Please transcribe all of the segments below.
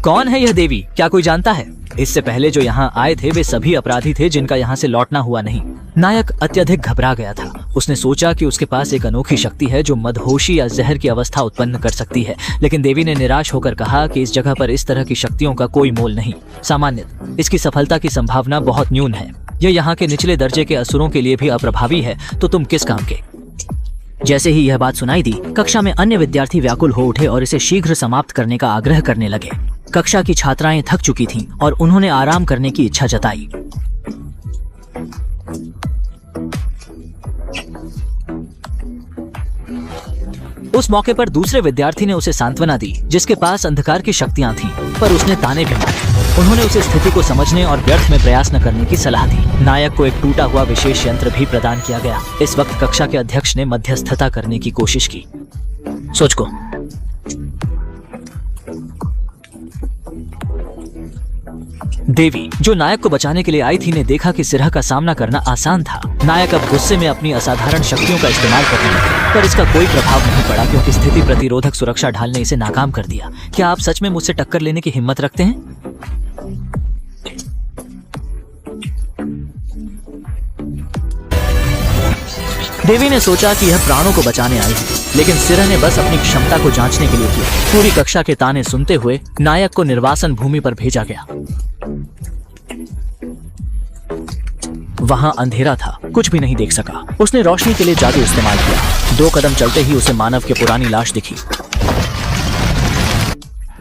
कौन है यह देवी, क्या कोई जानता है? इससे पहले जो यहाँ आए थे वे सभी अपराधी थे जिनका यहाँ से लौटना हुआ नहीं। नायक अत्यधिक घबरा गया था। उसने सोचा कि उसके पास एक अनोखी शक्ति है जो मदहोशी या जहर की अवस्था उत्पन्न कर सकती है, लेकिन देवी ने निराश होकर कहा कि इस जगह पर इस तरह की शक्तियों का कोई मोल नहीं। सामान्यतः इसकी सफलता की संभावना बहुत न्यून है। यह यहाँ के निचले दर्जे के असुरों के लिए भी अप्रभावी है, तो तुम किस काम के? जैसे ही यह बात सुनाई दी, कक्षा में अन्य विद्यार्थी व्याकुल हो उठे और इसे शीघ्र समाप्त करने का आग्रह करने लगे। कक्षा की छात्राएं थक चुकी थीं और उन्होंने आराम करने की इच्छा जताई। उस मौके पर दूसरे विद्यार्थी ने उसे सांत्वना दी जिसके पास अंधकार की शक्तियां थीं, पर उसने ताने भी मारे। उन्होंने उसे स्थिति को समझने और व्यर्थ में प्रयास न करने की सलाह दी। नायक को एक टूटा हुआ विशेष यंत्र भी प्रदान किया गया। इस वक्त कक्षा के अध्यक्ष ने मध्यस्थता करने की कोशिश की। सोच को देवी, जो नायक को बचाने के लिए आई थी, ने देखा कि सिरह का सामना करना आसान था। नायक अब गुस्से में अपनी असाधारण शक्तियों का इस्तेमाल करने लगा, पर इसका कोई प्रभाव नहीं पड़ा क्योंकि स्थिति प्रतिरोधक सुरक्षा ढाल ने इसे नाकाम कर दिया। क्या आप सच में मुझसे टक्कर लेने की हिम्मत रखते हैं? देवी ने सोचा कि यह प्राणों को बचाने आई है, लेकिन सिरह ने बस अपनी क्षमता को जांचने के लिए किया। पूरी कक्षा के ताने सुनते हुए नायक को निर्वासन भूमि पर भेजा गया। वहां अंधेरा था, कुछ भी नहीं देख सका। उसने रोशनी के लिए जादू इस्तेमाल किया। 2 कदम चलते ही उसे मानव की पुरानी लाश दिखी।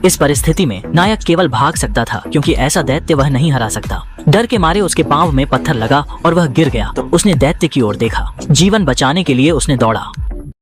इस परिस्थिति में नायक केवल भाग सकता था क्योंकि ऐसा दैत्य वह नहीं हरा सकता। डर के मारे उसके पांव में पत्थर लगा और वह गिर गया। उसने दैत्य की ओर देखा। जीवन बचाने के लिए उसने दौड़ा।